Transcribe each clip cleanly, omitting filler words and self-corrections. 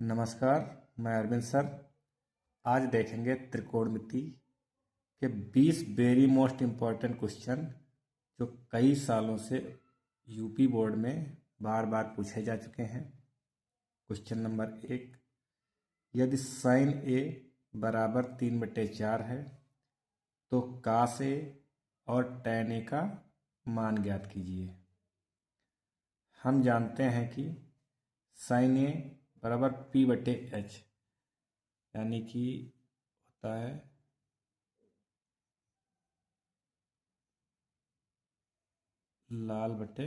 नमस्कार, मैं अरविंद सर। आज देखेंगे त्रिकोणमिति के 20 वेरी मोस्ट इम्पॉर्टेंट क्वेश्चन जो कई सालों से यूपी बोर्ड में बार बार पूछे जा चुके हैं। क्वेश्चन नंबर 1, यदि साइन ए बराबर 3/4 है तो कास ए और टैन ए का मान ज्ञात कीजिए। हम जानते हैं कि साइन ए बराबर P/H यानी कि होता है लाल बटे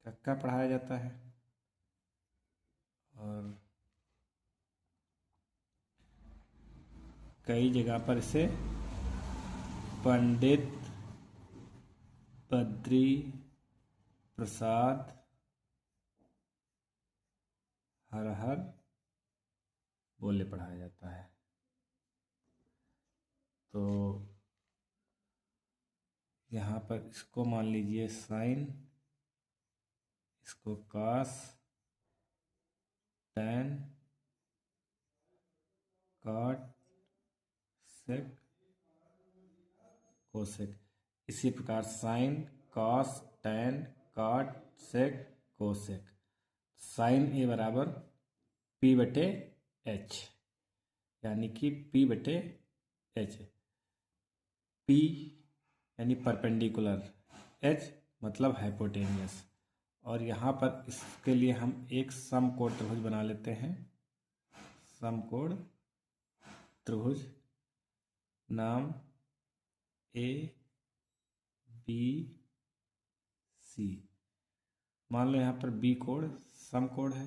कक्का पढ़ाया जाता है और कई जगह पर इसे पंडित बद्री प्रसाद हर हर बोले पढ़ाया जाता है। तो यहाँ पर इसको मान लीजिए साइन, इसको कास, टैन, कॉट, सेक, कोसेक। इसी प्रकार साइन, कॉस, टैन, कॉट, सेक, कोसेक। साइन ए बराबर P/H यानी कि P/H। P यानी परपेंडिकुलर, H मतलब हाइपोटेनियस। और यहाँ पर इसके लिए हम एक समकोण त्रिभुज बना लेते हैं। समकोण त्रिभुज नाम ABC। मान लो यहाँ पर B कोण समकोण है,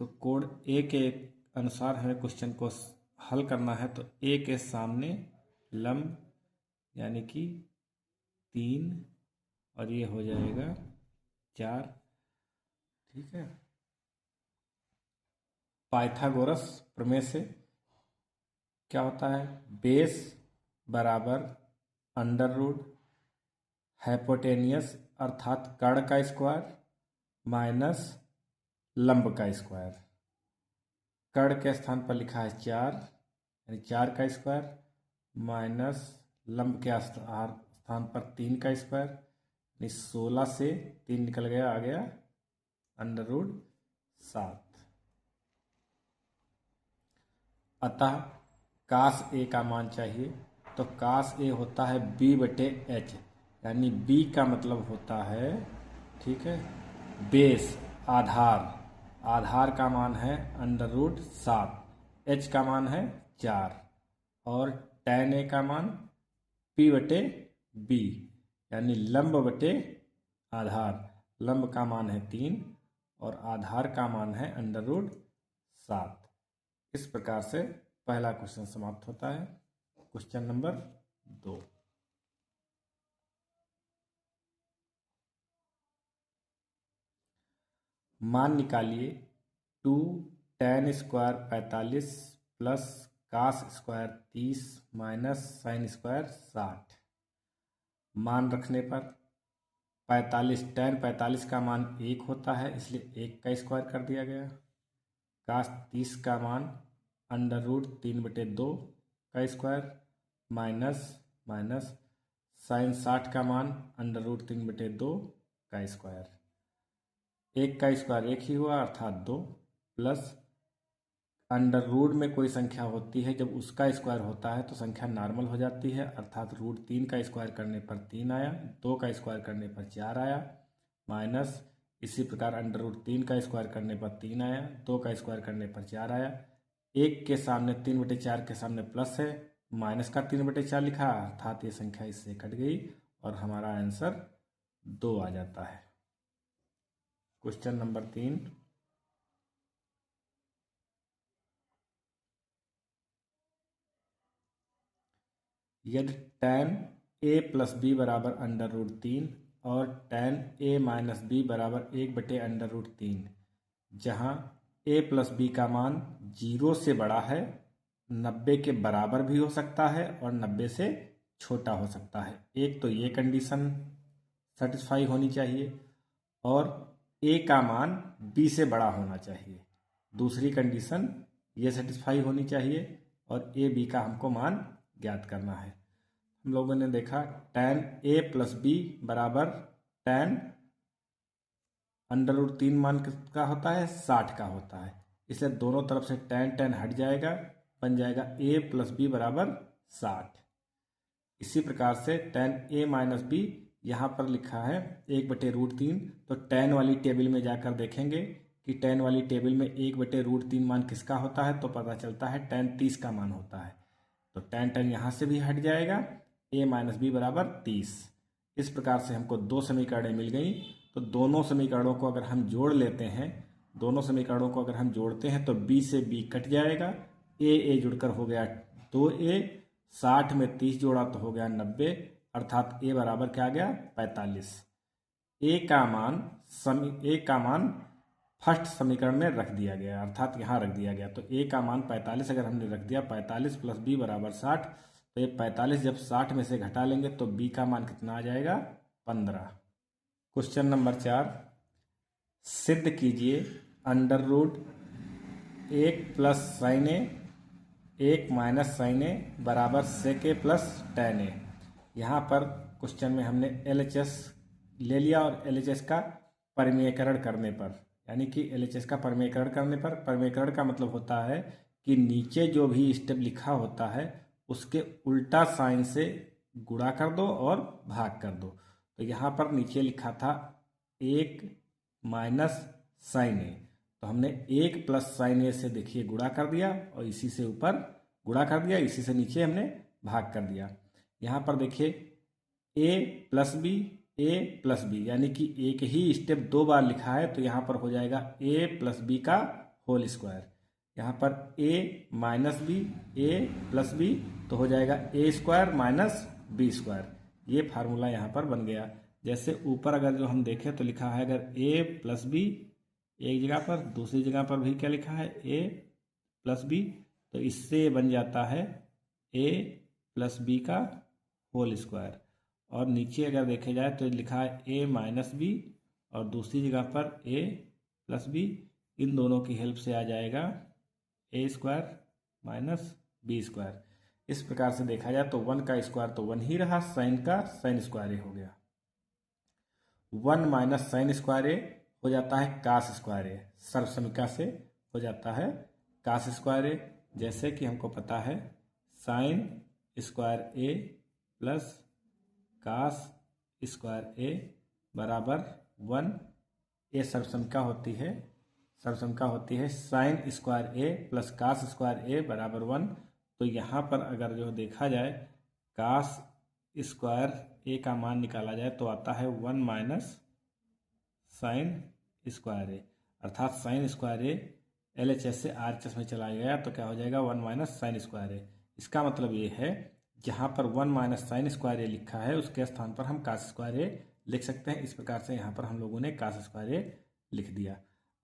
तो कोण A के अनुसार हमें क्वेश्चन को हल करना है। तो A के सामने लंब यानी कि 3 और ये हो जाएगा 4। ठीक है। पाइथागोरस प्रमेय से क्या होता है? बेस बराबर अंडर रूट हाइपोटेनियस अर्थात कर्ण का स्क्वायर माइनस लंब का स्क्वायर। कर्ण के स्थान पर लिखा है 4 यानी 4 का स्क्वायर माइनस लंब के स्थान पर 3 का स्क्वायर यानी 16 से 3 निकल गया, आ गया √7। अतः कास ए का मान चाहिए, तो कास ए होता है B/H यानी B का मतलब होता है, ठीक है, बेस आधार। आधार का मान है √7, H का मान है 4 और टैन ए का मान P/B यानी लंब बटे आधार। लंब का मान है 3 और आधार का मान है √7। इस प्रकार से पहला क्वेश्चन समाप्त होता है। क्वेश्चन नंबर 2, मान निकालिए 2 tan square 45 plus cos square 30 minus sine square 60। मान रखने पर 45 tan 45 का मान 1 होता है, इसलिए 1 का स्क्वायर कर दिया गया। कास 30 का मान √3/2 का स्क्वायर माइनस साइन 60 का मान √3/2 का स्क्वायर। 1 का स्क्वायर 1 ही हुआ अर्थात 2, प्लस अंडर रूट में कोई संख्या होती है, जब उसका स्क्वायर होता है तो संख्या नॉर्मल हो जाती है, अर्थात √3 का स्क्वायर करने पर 3 आया, 2 का स्क्वायर करने पर 4 आया, माइनस इसी प्रकार √3 का स्क्वायर करने पर 3 आया, 2 का स्क्वायर करने पर 4 आया। 1 के सामने 3/4 के सामने प्लस है, माइनस का 3/4 लिखा, अर्थात ये संख्या इससे कट गई और हमारा आंसर 2 आ जाता है। क्वेश्चन नंबर 3, यदि tan a प्लस b बराबर √3 और tan a माइनस b बराबर 1/√3, जहां a प्लस b का मान 0 से बड़ा है, 90 के बराबर भी हो सकता है और 90 से छोटा हो सकता है। एक तो ये कंडीशन सेटिस्फाई होनी चाहिए और ए का मान बी से बड़ा होना चाहिए। दूसरी कंडीशन ये सेटिस्फाई होनी चाहिए और ए बी का हमको मान ज्ञात करना है। हम लोगों ने देखा tan a प्लस बी बराबर tan √3 मान किसका होता है, 60 का होता है। इसलिए दोनों तरफ से tan हट जाएगा, बन जाएगा a प्लस बी बराबर 60। इसी प्रकार से tan a माइनस बी यहाँ पर लिखा है 1/√3, तो tan वाली टेबल में जाकर देखेंगे कि tan वाली टेबल में 1/√3 मान किसका होता है, तो पता चलता है tan 30 का मान होता है। तो tan यहाँ से भी हट जाएगा, a माइनस बी बराबर 30। इस प्रकार से हमको दो समीकरणें मिल गई। तो दोनों समीकरणों को अगर हम जोड़ लेते हैं, दोनों समीकरणों को अगर हम जोड़ते हैं तो b से b कट जाएगा, a जुड़कर हो गया 2a, 60 में 30 जोड़ा तो हो गया 90, अर्थात a बराबर क्या आ गया 45। a का मान फर्स्ट समीकरण में रख दिया गया, अर्थात यहाँ रख दिया गया। तो a का मान 45 अगर हमने रख दिया, 45 प्लस b बराबर 60, तो ये 45 जब 60 में से घटा लेंगे तो b का मान कितना आ जाएगा 15। क्वेश्चन नंबर 4, सिद्ध कीजिए √1 प्लस साइन ए 1 माइनस साइन ए बराबर सेक ए प्लस tan ए। यहाँ पर क्वेश्चन में हमने LHS ले लिया और LHS का परिमेयकरण करने पर, यानी कि LHS का परिमेयकरण करने पर, परिमेयकरण का मतलब होता है कि नीचे जो भी स्टेप लिखा होता है उसके उल्टा साइन से गुणा कर दो और भाग कर दो। तो यहाँ पर नीचे लिखा था 1 माइनस साइन ए, तो हमने 1 प्लस साइन ए से देखिए गुणा कर दिया और इसी से ऊपर गुणा कर दिया, इसी से नीचे हमने भाग कर दिया। यहाँ पर देखिए a प्लस बी यानी कि एक ही स्टेप दो बार लिखा है, तो यहाँ पर हो जाएगा a प्लस बी का होल स्क्वायर। यहाँ पर a minus b, a plus b, तो हो जाएगा a square minus B square. ये फार्मूला यहाँ पर बन गया। जैसे ऊपर अगर जो हम देखें तो लिखा है अगर a प्लस बी एक जगह पर, दूसरी जगह पर भी क्या लिखा है a प्लस बी, तो इससे बन जाता है a प्लस बी का होल स्क्वायर। और नीचे अगर देखे जाए तो लिखा है a माइनस बी और दूसरी जगह पर a प्लस बी, इन दोनों की हेल्प से आ जाएगा a square minus B square. इस प्रकार से देखा जाए तो 1 का स्क्वायर तो 1 ही रहा, साइन का साइन स्क्वायर ए हो गया। 1 माइनस साइन स्क्वायर ए हो जाता है कास स्क्वायर ए, सर्वसमिका से हो जाता है कास स्क्वायर ए। जैसे कि हमको पता है sign square A plus cos square ए बराबर 1, ए सर्वसमिका होती है sign square A plus cos square ए बराबर 1। तो यहाँ पर अगर जो देखा जाए कास स्क्वायर ए का मान निकाला जाए तो आता है 1 माइनस साइन स्क्वायर ए, अर्थात साइन स्क्वायर ए LHS से RHS में चला गया तो क्या हो जाएगा 1 माइनस साइन स्क्वायर ए। इसका मतलब ये है जहाँ पर 1 माइनस साइन स्क्वायर ए लिखा है उसके स्थान पर हम कास स्क्वायर ए लिख सकते हैं। इस प्रकार से यहाँ पर हम लोगों ने कास स्क्वायर ए लिख दिया।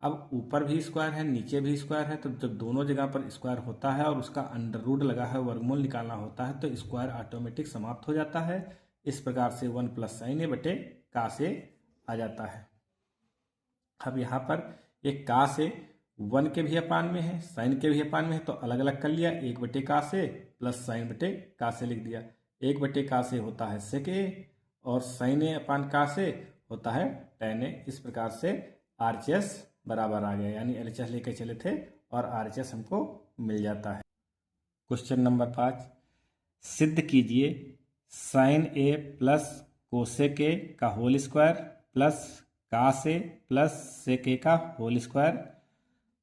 अब ऊपर भी स्क्वायर है नीचे भी स्क्वायर है, तो जब दोनों जगह पर स्क्वायर होता है और उसका अंडर रूट लगा है, वर्गमूल निकालना होता है, तो स्क्वायर ऑटोमेटिक समाप्त हो जाता है। इस प्रकार से 1 प्लस साइन ए बटे कास ए आ जाता है। अब यहाँ पर एक कास ए 1 के भी अपान में है, साइन के भी अपान में है, तो अलग अलग कर लिया, 1 बटे कास ए प्लस साइन बटे कास ए लिख दिया। 1 बटे कास ए होता है सेक ए और साइन ए अपान कास ए होता है tan ए। इस प्रकार से RHS बराबर आ गया, यानी LHS लेके चले थे और RHS हमको मिल जाता है। क्वेश्चन नंबर 5, सिद्ध कीजिए sine A plus cosec A का whole square plus cos A plus sec A का होल स्क्वायर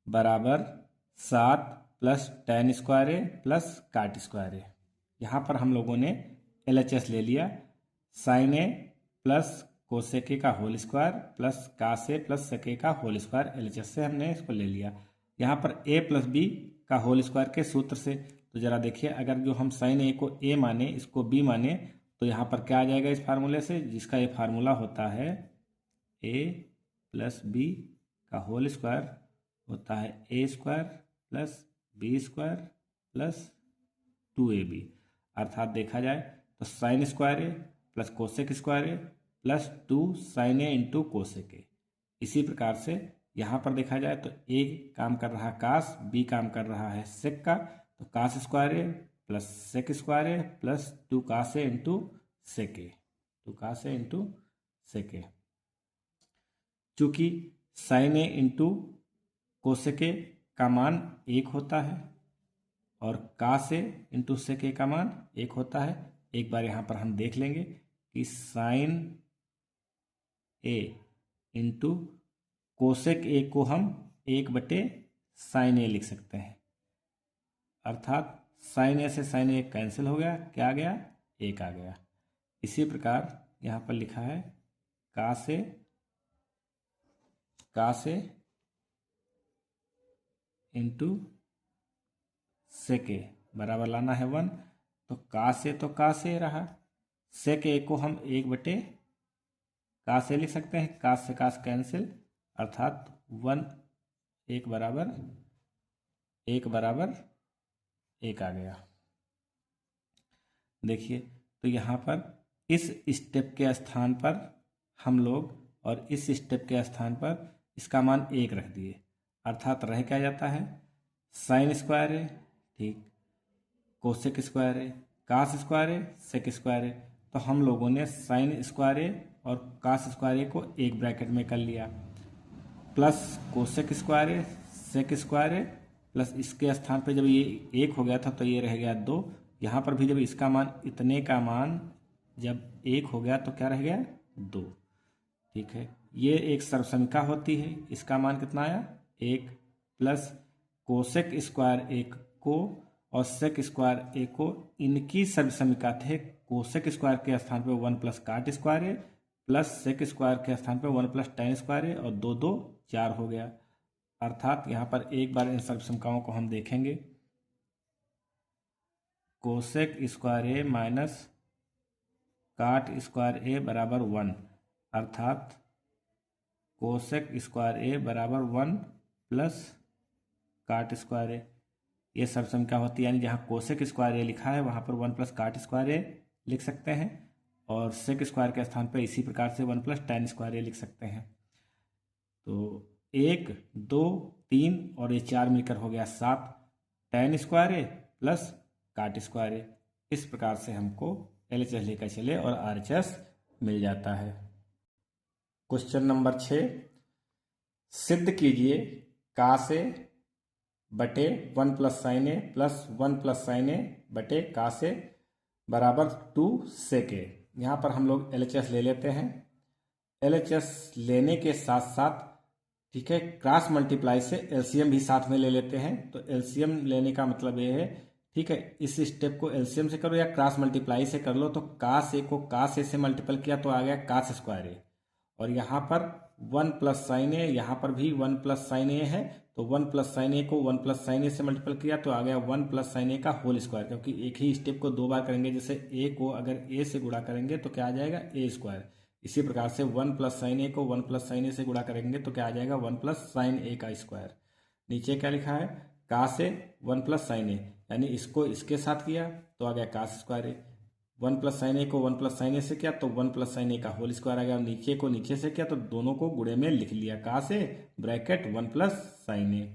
बराबर 7 plus tan square A plus cot square A. यहाँ पर हम लोगों ने LHS ले लिया, sine A plus cosec A का whole square plus cos A plus sec A का होल स्क्वायर, LHS से हमने इसको ले लिया। यहाँ पर a प्लस बी का होल स्क्वायर के सूत्र से, तो जरा देखिए अगर जो हम साइन ए को a माने इसको b माने तो यहाँ पर क्या आ जाएगा इस फार्मूले से, जिसका ये फार्मूला होता है a प्लस बी का होल स्क्वायर होता है a square plus B square plus 2ab। अर्थात देखा जाए तो sine square A plus cosec square A plus 2 sine A into cosec A, इसी प्रकार से यहाँ पर देखा जाए तो ए काम कर रहा है कास, बी काम कर रहा है सेक का, तो cos square A plus sec square A plus 2 cos A into sec A, 2 cos A into sec A. चूंकि sine A into cosec A का मान 1 होता है और कास ए इंटू सेक ए का मान 1 होता है। एक बार यहाँ पर हम देख लेंगे कि sine A into cosec A को हम 1/साइन ए लिख सकते हैं, अर्थात साइन ए से साइन ए कैंसिल हो गया, क्या आ गया, 1 आ गया। इसी प्रकार यहाँ पर लिखा है कास ए इंटू सेक ए बराबर लाना है 1, तो कास ए रहा, सेक ए को हम 1/कास ए लिख सकते हैं, कास से कास कैंसिल, अर्थात 1 बराबर 1 आ गया। देखिए तो यहाँ पर इस स्टेप के स्थान पर हम लोग और इस स्टेप के स्थान पर इसका मान 1 रख दिए, अर्थात रह क्या जाता है, साइन स्क्वायर है, ठीक, कोसेक स्क्वायर है, कास स्क्वायर है, सेक स्क्वायर है। तो हम लोगों ने साइन स्क्वायर है और कास स्क्वायर है को एक ब्रैकेट में कर लिया, प्लस कोसेक स्क्वायर है, सेक स्क्वायर है, प्लस इसके स्थान पे जब ये 1 हो गया था तो ये रह गया 2। यहाँ पर भी जब इसका मान, इतने का मान जब 1 हो गया तो क्या रह गया, 2। ठीक है, ये एक सर्वसमिका होती है, इसका मान कितना आया, 1, प्लस कोसेक स्क्वायर 1 को और सेक स्क्वायर ए को, इनकी सर्वसमिका थे कोसेक स्क्वायर के स्थान पे 1 plus cot square A plus sec square के स्थान पे 1 प्लस टेन स्क्वायर ए, और 2 2 4 हो गया। अर्थात यहाँ पर एक बार इन सर्वसमिकाओं को हम देखेंगे, कोसेक स्क्वायर ए माइनस काट स्क्वायर ए बराबर 1, अर्थात कोसेक स्क्वायर ए बराबर 1 प्लस काट स्क्वायर ए, ये सर्वसमिका होती है। यानी जहाँ कोसेक स्क्वायर ए लिखा है वहाँ पर 1 प्लस काट स्क्वायर ए लिख सकते हैं, और सेक स्क्वायर के स्थान पर इसी प्रकार से 1 प्लस टेन स्क्वायर ए लिख सकते हैं। तो 1 2 3 और ये 4 मिलकर हो गया 7 ten square A plus cot square ए। इस प्रकार से हमको LHS लेकर चले और RHS मिल जाता है। क्वेश्चन नंबर 6, सिद्ध कीजिए कास ए बटे 1 plus sign A plus 1 plus sign ए बटे कास ए बराबर 2 सेक ए। यहाँ पर हम लोग LHS ले लेते हैं। LHS लेने के साथ साथ, ठीक है, क्रॉस मल्टीप्लाई से LCM भी साथ में ले लेते हैं। तो LCM लेने का मतलब ये है, ठीक है, इस स्टेप को LCM से करो या क्रॉस मल्टीप्लाई से कर लो। तो कास ए को कास ए से मल्टीपल किया तो आ गया कास स्क्वायर ए, और यहाँ पर 1 प्लस साइन ए, यहाँ पर भी 1 प्लस साइन ए है, तो 1 प्लस साइन ए को 1 प्लस साइन ए से मल्टीपल किया तो आ गया 1 प्लस साइन ए का होल स्क्वायर, क्योंकि एक ही स्टेप को 2 बार करेंगे। जैसे ए को अगर ए से गुणा करेंगे तो क्या आ जाएगा, ए स्क्वायर। इसी प्रकार से 1 प्लस साइन ए को 1 प्लस साइन ए से गुणा करेंगे तो क्या आ जाएगा, 1 प्लस साइन ए का स्क्वायर। नीचे क्या लिखा है, कास ए 1 प्लस साइन ए, यानी इसको इसके साथ किया तो आ गया कास स्क्वायर ए। 1 प्लस साइन ए को 1 प्लस साइन ए से किया तो 1 प्लस साइन ए का होल स्क्वायर आ गया। नीचे को नीचे से किया तो दोनों को गुणे में लिख लिया, कास ए ब्रैकेट 1 प्लस साइन ए।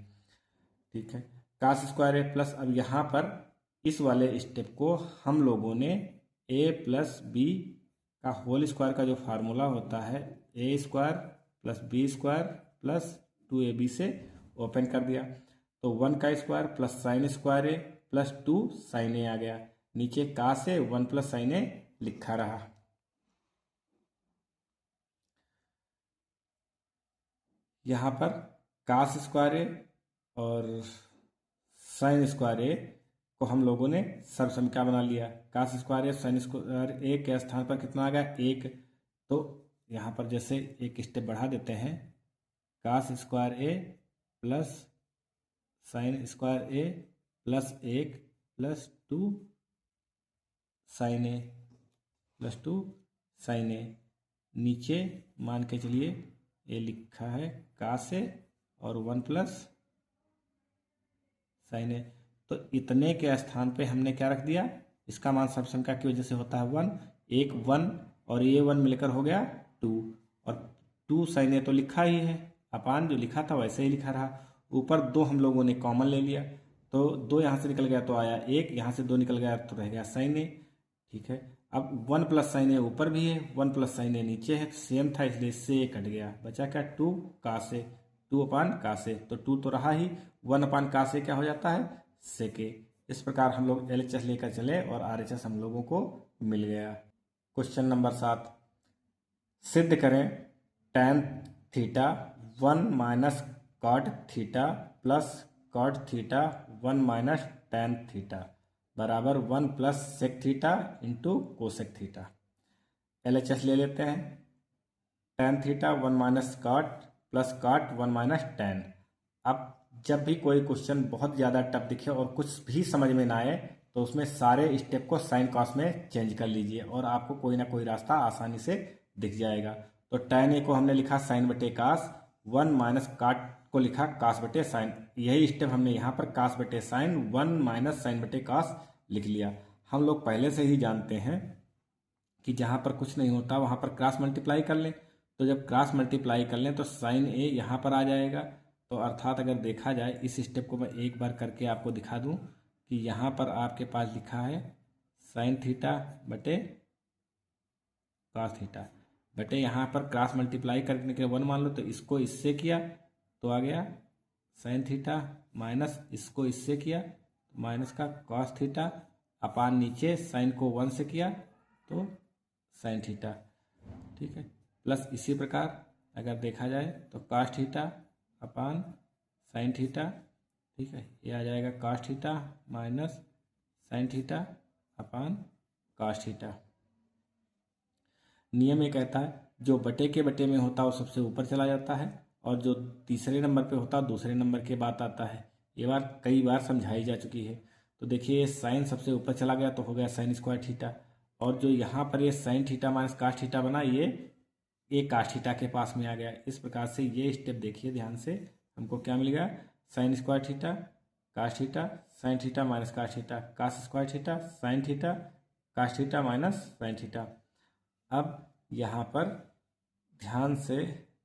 ठीक है, कास स्क्वायर ए प्लस, अब यहाँ पर इस वाले स्टेप को हम लोगों ने ए प्लस बी का होल स्क्वायर का जो फार्मूला होता है, A square plus B square plus 2ab से ओपन कर दिया। तो 1 का square plus sine square A plus 2 sine A आ गया। नीचे कास ए 1 प्लस साइन ए लिखा रहा। यहाँ पर कास स्क्वायर ए और साइन स्क्वायर ए को हम लोगों ने सर्वसमिका बना लिया। कास स्क्वायर ए साइन स्क्वायर ए के स्थान पर कितना आ गया, 1। तो यहाँ पर जैसे एक स्टेप बढ़ा देते हैं, कास square A plus sine square A plus 1 plus 2 sine A plus 2 sine ए। नीचे मान के चलिए ये लिखा है कास ए और 1 प्लस साइन ए। तो इतने के स्थान पे हमने क्या रख दिया, इसका मान सर्वसमिका की वजह से होता है 1, एक 1 और ये 1 मिलकर हो गया 2, और 2 sin a तो लिखा ही है, अपान जो लिखा था वैसे ही लिखा रहा। ऊपर 2 हम लोगों ने कॉमन ले लिया, तो 2 यहाँ से निकल गया तो आया 1, यहाँ से 2 निकल गया तो रह गया sin a। ठीक है, अब 1 प्लस साइन ए ऊपर भी है, 1 प्लस साइन ए नीचे है, सेम था इसलिए से ए कट गया, बचा क्या 2 कास ए, 2 अपान कास ए, तो 2 तो रहा ही, 1 अपान कास ए क्या हो जाता है सेक ए। इस प्रकार हम लोग LHS लेकर चले और RHS हम लोगों को मिल गया। क्वेश्चन नंबर 7, सिद्ध करें tan theta 1 minus cot theta plus cot theta 1 minus tan theta बराबर 1 प्लस sec theta into cosec theta. LHS ले लेते हैं, tan theta 1 minus cot plus cot 1 minus tan। अब जब भी कोई क्वेश्चन बहुत ज़्यादा टफ दिखे और कुछ भी समझ में ना आए तो उसमें सारे स्टेप को साइन कॉस में चेंज कर लीजिए और आपको कोई ना कोई रास्ता आसानी से दिख जाएगा। तो tan ए को हमने लिखा साइन बटे कास, 1 माइनस काट को लिखा कास बटे साइन, यही स्टेप हमने यहाँ पर कास बटे साइन 1 माइनस साइन बटे कास लिख लिया। हम लोग पहले से ही जानते हैं कि जहाँ पर कुछ नहीं होता वहाँ पर क्रॉस मल्टीप्लाई कर लें, तो जब क्रॉस मल्टीप्लाई कर लें तो साइन ए यहाँ पर आ जाएगा। तो अर्थात अगर देखा जाए इस स्टेप को मैं एक बार करके आपको दिखा दूँ कि यहाँ पर आपके पास लिखा है साइन थीटा बटे कॉस थीटा बटे यहाँ पर क्रॉस मल्टीप्लाई करने के 1 मान लो तो इसको इससे किया तो आ गया साइन थीटा, माइनस इसको इससे किया माइनस का कॉस थीटा, अपान नीचे साइन को 1 से किया तो साइन थीटा। ठीक है, प्लस इसी प्रकार अगर देखा जाए तो cos theta upon sine theta. ठीक है, ये आ जाएगा cos theta minus sine theta upon cos theta. नियम ये कहता है जो बटे के बटे में होता है वो सबसे ऊपर चला जाता है और जो तीसरे नंबर पे होता है दूसरे नंबर के बाद आता है। ये बात कई बार समझाई जा चुकी है। तो देखिए साइन सबसे ऊपर चला गया तो हो गया साइन स्क्वायर थीटा, और जो यहाँ पर ये sine theta minus cos theta बना ये कास थीटा के पास में आ गया। इस प्रकार से ये स्टेप देखिए ध्यान से, हमको क्या मिल गया sine square theta cos theta sine theta minus cos theta cos square theta sine theta cos theta minus sine theta. अब यहाँ पर ध्यान से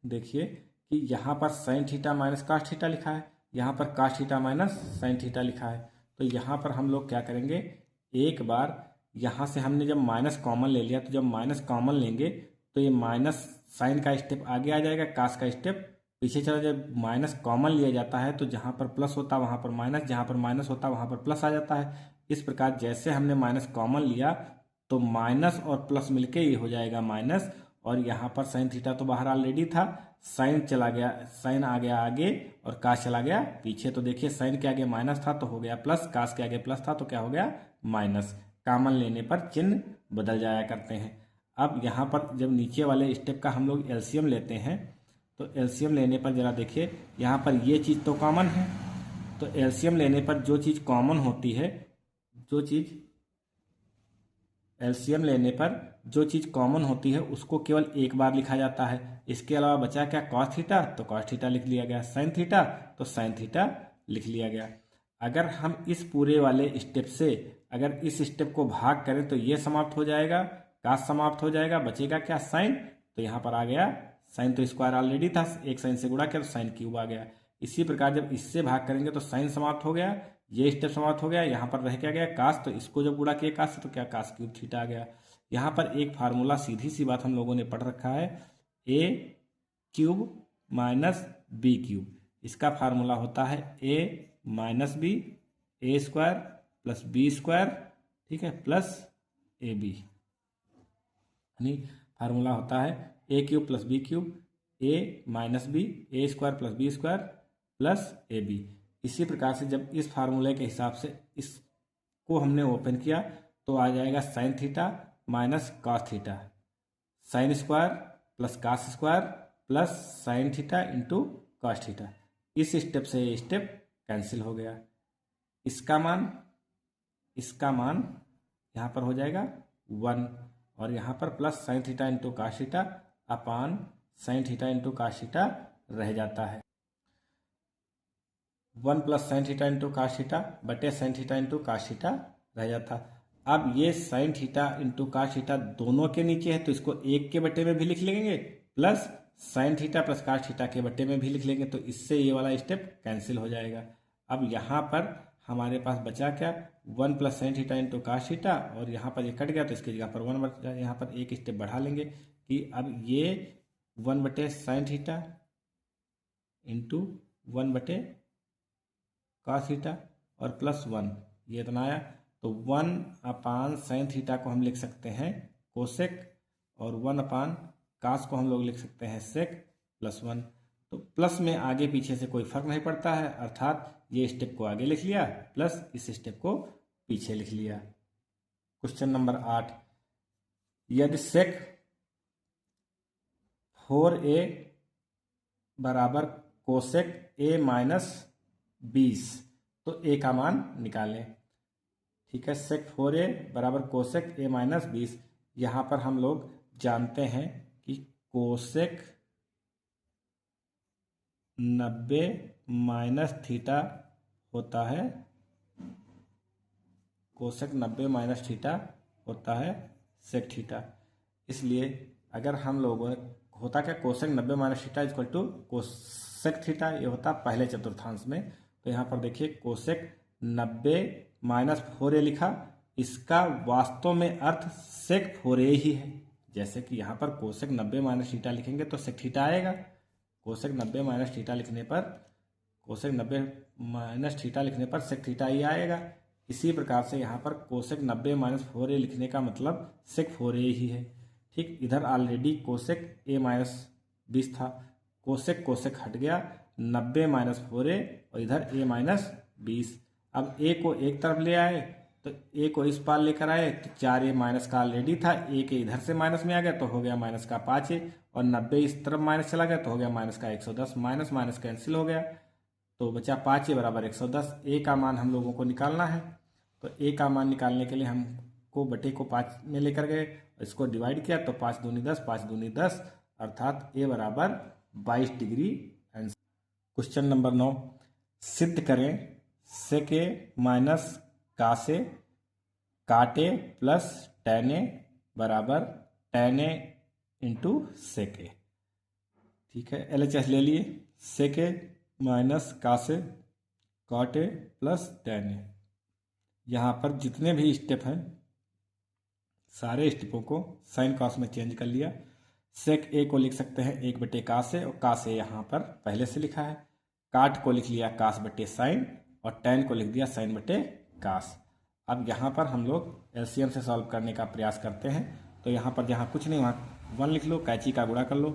देखिए कि यहाँ पर sine theta minus cos theta लिखा है, यहाँ पर cos theta minus sine theta लिखा है। तो यहाँ पर हम लोग क्या करेंगे, एक बार यहाँ से हमने जब माइनस कॉमन ले लिया तो जब माइनस कॉमन लेंगे तो ये माइनस साइन का स्टेप आगे आ जाएगा, कास का स्टेप पीछे चला। जब माइनस कॉमन लिया जाता है तो जहाँ पर प्लस होता है वहाँ पर माइनस, जहाँ पर माइनस होता है वहाँ पर प्लस आ जाता है। इस प्रकार जैसे हमने माइनस कॉमन लिया तो माइनस और प्लस मिलके ये हो जाएगा माइनस, और यहाँ पर साइन थीटा तो बाहर ऑलरेडी था, साइन चला गया, साइन आ गया आगे और कास चला गया पीछे। तो देखिए साइन के आगे माइनस था तो हो गया प्लस, कास के आगे प्लस था तो क्या हो गया माइनस। कॉमन लेने पर चिन्ह बदल जाया करते हैं। अब यहाँ पर जब नीचे वाले स्टेप का हम लोग एलसीएम लेते हैं तो एलसीएम लेने पर जरा देखिए यहाँ पर ये चीज़ तो कॉमन है, तो एलसीएम लेने पर जो चीज़ कॉमन होती है, जो चीज़ एलसीएम लेने पर जो चीज़ कॉमन होती है उसको केवल एक बार लिखा जाता है। इसके अलावा बचा क्या कॉस थीटा, तो कॉस थीटा लिख लिया गया, साइन थीटा तो साइन थीटा लिख लिया गया। अगर हम इस पूरे वाले स्टेप से अगर इस स्टेप को भाग करें तो ये समाप्त हो जाएगा, कास समाप्त हो जाएगा, बचेगा क्या साइन। तो यहाँ पर आ गया साइन, तो स्क्वायर ऑलरेडी था, एक साइन से गुणा किया तो साइन क्यूब आ गया। इसी प्रकार जब इससे भाग करेंगे तो साइन समाप्त हो गया, ये स्टेप समाप्त हो गया, यहाँ पर रह क्या गया कास, तो इसको जब गुणा किया कास से तो क्या कास क्यूब थीटा आ गया। यहाँ पर एक फार्मूला सीधी सी बात हम लोगों ने पढ़ रखा है, A cube minus B cube. इसका फार्मूला होता है A minus B A square plus B square, ठीक है, प्लस ए बी। यानी फार्मूला होता है A cube plus B cube A minus B A square plus B square plus A B. इसी प्रकार से जब इस फार्मूले के हिसाब से इसको हमने ओपन किया तो आ जाएगा sign theta minus cos theta, sine square plus cos square plus sine theta into cos theta. इस स्टेप से ये स्टेप कैंसिल हो गया। इसका मान यहाँ पर हो जाएगा 1 और यहाँ पर plus sine theta into cos theta upon sine theta into cos theta रह जाता है। 1 plus sine theta into cos theta बटे sine theta into cos theta रह जाता। अब ये sine theta into cos theta दोनों के नीचे है तो इसको एक के बटे में भी लिख लेंगे, plus sine theta plus cos theta के बट्टे में भी लिख लेंगे, तो इससे ये वाला स्टेप कैंसिल हो जाएगा। अब यहाँ पर हमारे पास बचा क्या, 1 plus sine theta into cos theta, और यहाँ पर ये कट गया तो इसकी जगह पर 1 बचा। यहाँ पर एक स्टेप बढ़ा लेंगे कि अब ये 1 बटे साइन थीटा इंटू 1 बटे कास थीटा और प्लस 1, ये इतना आया। तो 1 अपान साइन थीटा को हम लिख सकते हैं कोसेक, और 1 अपान कास को हम लोग लिख सकते हैं सेक प्लस 1। तो प्लस में आगे पीछे से कोई फर्क नहीं पड़ता है, अर्थात ये स्टेप को आगे लिख लिया प्लस इस स्टेप को पीछे लिख लिया। क्वेश्चन नंबर 8, यदि सेक 4a बराबर कोसेक a माइनस 20, तो a का मान निकालें। ठीक है, सेक 4a बराबर कोसेक a माइनस 20। यहाँ पर हम लोग जानते हैं कि कोसेक 90 माइनस थीटा होता है, कोसेक 90 माइनस थीटा होता है सेक थीटा। इसलिए अगर हम लोगों ने होता क्या, cosec 90 minus theta equal to cosec theta, ये होता पहले चतुर्थांश में। तो यहाँ पर देखिए कोसेक 90 माइनस 4a लिखा, इसका वास्तव में अर्थ सेक 4a ही है। जैसे कि यहाँ पर कोसेक 90 माइनस थीटा लिखेंगे तो सेक थीटा आएगा, कोसेक 90 माइनस थीटा लिखने पर कोसेक 90 माइनस थीटा लिखने पर सेक थीटा ही आएगा। इसी प्रकार से यहाँ पर कोसेक 90 माइनस 4a लिखने का मतलब सेक 4a ही है। ठीक, इधर ऑलरेडी कोसेक a माइनस 20 था, कोसेक कोसेक हट गया, 90 माइनस 4a और इधर a माइनस 20। अब a को एक तरफ ले आए तो a को इस पार लेकर आए तो 4a माइनस का ऑलरेडी था, a के इधर से माइनस में आ गया तो हो गया माइनस का 5a, और 90 इस तरफ माइनस चला गया तो हो गया माइनस का 110। माइनस माइनस कैंसिल हो गया तो बचा 5a बराबर 110। a का मान हम लोगों को निकालना है, तो a का मान निकालने के लिए हमको बटे को 5 में लेकर गए, इसको डिवाइड किया तो 5 दूनी 10, 5 दूनी 10, अर्थात a बराबर 22 डिग्री आंसर। क्वेश्चन नंबर 9, सिद्ध करें सेक ए माइनस कासे काटे प्लस tan a बराबर tan a इंटू सेक ए। ठीक है, LHS ले लिए, सेक ए माइनस कासे काटे प्लस tan a। यहाँ पर जितने भी स्टेप हैं सारे स्टेपों को साइन कॉस में चेंज कर लिया। सेक ए को लिख सकते हैं 1 बटे कास ए, और कास ए यहाँ पर पहले से लिखा है। काट को लिख लिया कास बटे साइन, और टैन को लिख दिया साइन बटे कास। अब यहाँ पर हम लोग एलसीएम से सॉल्व करने का प्रयास करते हैं। तो यहाँ पर जहाँ कुछ नहीं वहाँ 1 लिख लो, कैची का गुणा कर लो।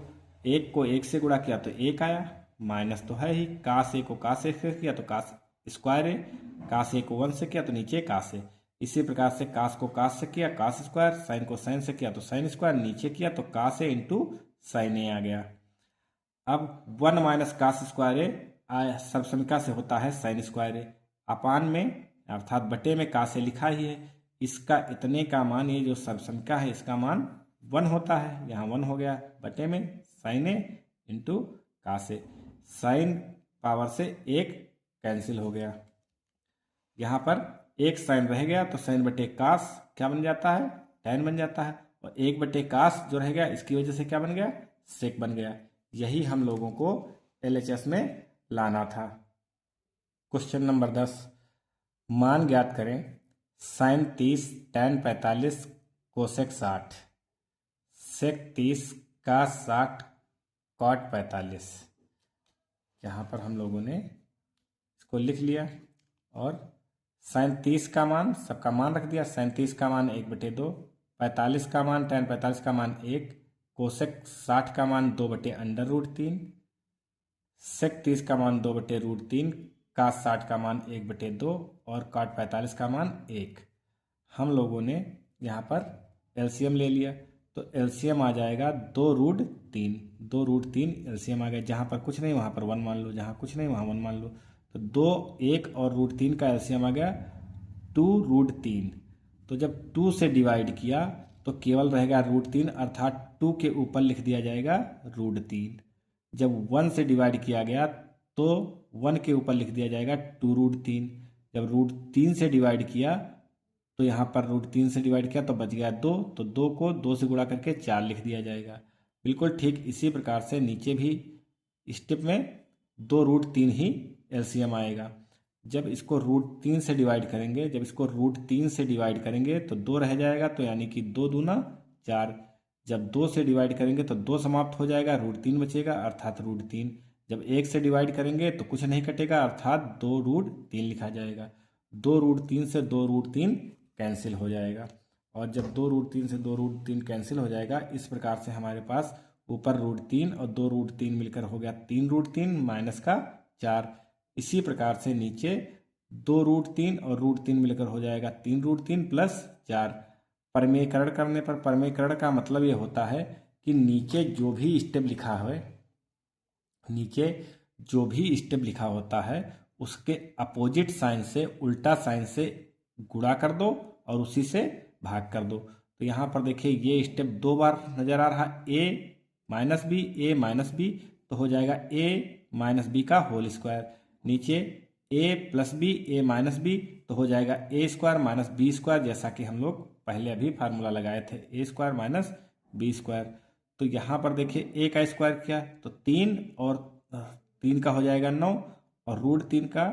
1 को 1 से गुणा किया तो 1 आया, माइनस तो है ही। कास ए को कास ए से किया तो कास स्क्वायर ए, कास ए को 1 से किया तो नीचे कास ए। इसी प्रकार से कास को कास से किया कास स्क्वायर, साइन को साइन से किया तो साइन स्क्वायर, नीचे किया तो कास ए इंटू साइन ए आ गया। अब 1 माइनस कास स्क्वायर ए सर्वसमीका से होता है साइन स्क्वायर ए, अपान में अर्थात बटे में कास ए लिखा ही है। इसका इतने का मान, ये जो सर्वसमीका है इसका मान 1 होता है, यहाँ 1 हो गया, बटे में sign A into cos A. Sine power से 1 कैंसिल हो गया, यहाँ पर 1 साइन रह गया तो साइन बटे कास क्या बन जाता है, टैन बन जाता है, और 1 बटे कास जो रह गया इसकी वजह से क्या बन गया, सेक बन गया। यही हम लोगों को LHS में लाना था। क्वेश्चन नंबर 10, मान ज्ञात करें साइन 30 टैन 45 कोसेक 60 सेक 30 कास 60 कॉट 45। यहाँ पर हम लोगों ने इसको लिख लिया और साइन 30 का मान सबका मान रख दिया। साइन 30 का मान 1/2, 45 का मान टैन 45 का मान 1, कोसेक 60 का मान 2/√3, सेक 30 का मान 2/√3, कास 60 का मान 1/2 और कॉट 45 का मान 1। हम लोगों ने यहाँ पर एलसीएम ले लिया तो एलसीएम आ जाएगा 2√3, 2√3 एलसीएम आ गया। जहाँ पर कुछ नहीं वहाँ पर 1 मान लो, जहाँ कुछ नहीं वहाँ 1 मान लो, तो 2, 1 और √3 का एलसीएम आ गया 2√3। तो जब 2 से डिवाइड किया तो केवल रहेगा √3, अर्थात 2 के ऊपर लिख दिया जाएगा √3। जब 1 से डिवाइड किया गया तो 1 के ऊपर लिख दिया जाएगा 2√3। जब √3 से डिवाइड किया तो यहाँ पर √3 से डिवाइड किया तो बच गया 2, तो 2 को 2 से गुणा करके 4 लिख दिया जाएगा। बिल्कुल ठीक इसी प्रकार से नीचे भी स्टेप में 2√3 ही एलसीएम आएगा। जब इसको √3 से डिवाइड करेंगे, तो 2 रह जाएगा, तो यानी कि 2 दूना 4। जब 2 से डिवाइड करेंगे तो 2 समाप्त हो जाएगा, √3 बचेगा अर्थात √3। जब 1 से डिवाइड करेंगे तो कुछ नहीं कटेगा अर्थात 2√3 लिखा जाएगा। 2√3 से 2√3 कैंसिल हो जाएगा, और जब 2√3 से 2√3 कैंसिल हो जाएगा, इस प्रकार से हमारे पास ऊपर √3 और 2√3 मिलकर हो गया 3√3 माइनस का 4। इसी प्रकार से नीचे 2√3 और √3 मिलकर हो जाएगा 3√3 प्लस 4। परमेयकरण करने पर, परमेयकरण का मतलब ये होता है कि नीचे जो भी स्टेप लिखा होता है उसके अपोजिट साइन से, उल्टा साइन से गुणा कर दो और उसी से भाग कर दो। तो यहाँ पर देखिए ये स्टेप 2 बार नजर आ रहा है, a माइनस बी, तो हो जाएगा a माइनस बी का होल स्क्वायर। नीचे a plus B, a minus B, तो हो जाएगा a square minus B square, जैसा कि हम लोग पहले अभी फार्मूला लगाए थे, a square minus B square. तो यहाँ पर देखिए a का स्क्वायर किया तो 3 और 3 का हो जाएगा 9 और √3 का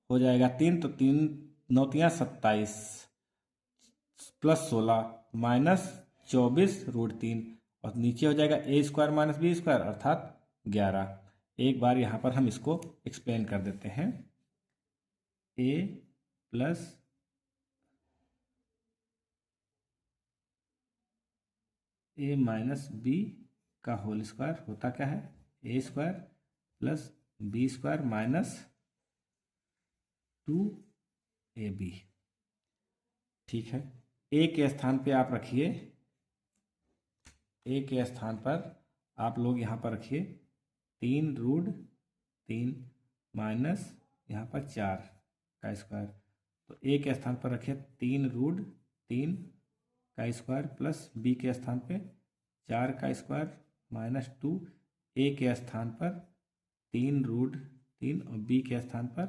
हो जाएगा 3, तो 3 9 3 27 प्लस 16 माइनस 24 √3, और नीचे हो जाएगा a square minus B square अर्थात 11। एक बार यहाँ पर हम इसको एक्सप्लेन कर देते हैं। a plus a minus B का होल स्क्वायर होता क्या है, a square plus B square minus 2ab। ठीक है, a के स्थान पे आप रखिए, a के स्थान पर आप लोग यहाँ पर रखिए 3√3 माइनस यहाँ पर 4 का स्क्वायर, तो a के स्थान पर रखिए 3√3 का स्क्वायर प्लस b के स्थान पे 4 का स्क्वायर माइनस 2, a के स्थान पर 3√3 और b के स्थान पर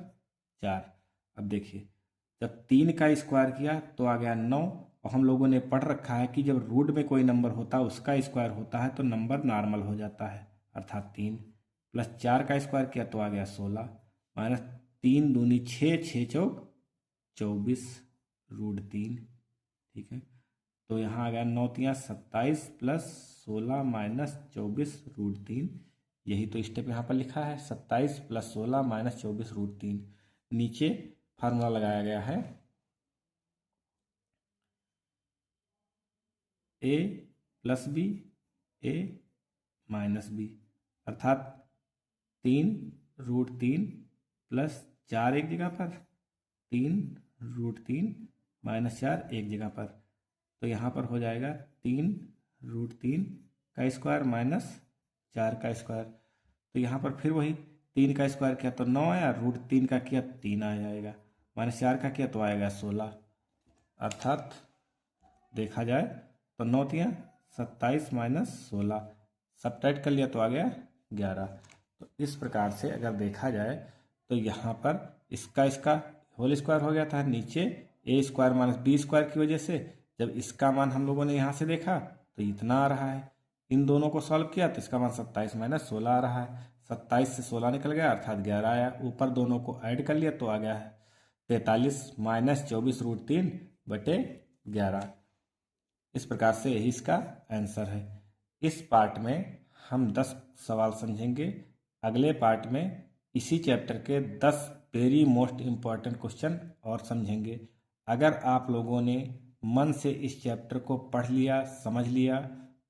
4। अब देखिए जब 3 का स्क्वायर किया तो आ गया 9, और हम लोगों ने पढ़ रखा है कि जब रूट में कोई नंबर होता है उसका स्क्वायर होता है तो नंबर नॉर्मल हो जाता है अर्थात 3, प्लस 4 का स्क्वायर किया तो आ गया 16 माइनस 3 दूनी 6, 6 चौक 24 √3। ठीक है, तो यहाँ आ गया 9 3 27 प्लस 16 माइनस 24 √3। यही तो स्टेप यहाँ पर लिखा है, 27 प्लस 16 माइनस 24 √3। नीचे फार्मूला लगाया गया है a plus B, a minus B, अर्थात 3√3 प्लस 4 एक जगह पर, 3√3 माइनस 4 एक जगह पर, तो यहाँ पर हो जाएगा 3√3 का स्क्वायर माइनस 4 का स्क्वायर। तो यहाँ पर फिर वही 3 का स्क्वायर किया तो 9 आया, √3 का किया 3 आ जाएगा, माइनस 4 का किया तो आएगा 16, अर्थात देखा जाए तो 9 3 27 माइनस 16, सब्ट्रैक्ट कर लिया तो आ गया 11। तो इस प्रकार से अगर देखा जाए तो यहाँ पर इसका होल स्क्वायर हो गया था, नीचे a square minus B square की वजह से जब इसका मान हम लोगों ने यहाँ से देखा तो इतना आ रहा है, इन दोनों को सॉल्व किया तो इसका मान 27 माइनस 16 आ रहा है, 27 से 16 निकल गया अर्थात 11 आया, ऊपर दोनों को ऐड कर लिया तो आ गया है 43 माइनस 24 √3 बटे 11। इस प्रकार से यही इसका आंसर है। इस पार्ट में हम 10 सवाल समझेंगे, अगले पार्ट में इसी चैप्टर के 10 वेरी मोस्ट इम्पॉर्टेंट क्वेश्चन और समझेंगे। अगर आप लोगों ने मन से इस चैप्टर को पढ़ लिया, समझ लिया,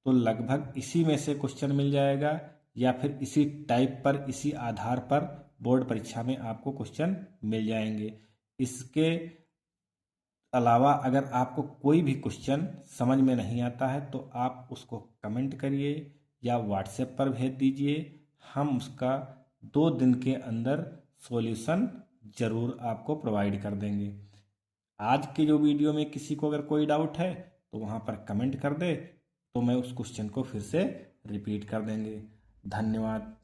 तो लगभग इसी में से क्वेश्चन मिल जाएगा, या फिर इसी टाइप पर, इसी आधार पर बोर्ड परीक्षा में आपको क्वेश्चन मिल जाएंगे। इसके अलावा अगर आपको कोई भी क्वेश्चन समझ में नहीं आता है तो आप उसको कमेंट करिए या व्हाट्सएप पर भेज दीजिए, हम उसका 2 दिन के अंदर सॉल्यूशन ज़रूर आपको प्रोवाइड कर देंगे। आज के जो वीडियो में किसी को अगर कोई डाउट है तो वहाँ पर कमेंट कर दे, तो मैं उस क्वेश्चन को फिर से रिपीट कर देंगे। धन्यवाद।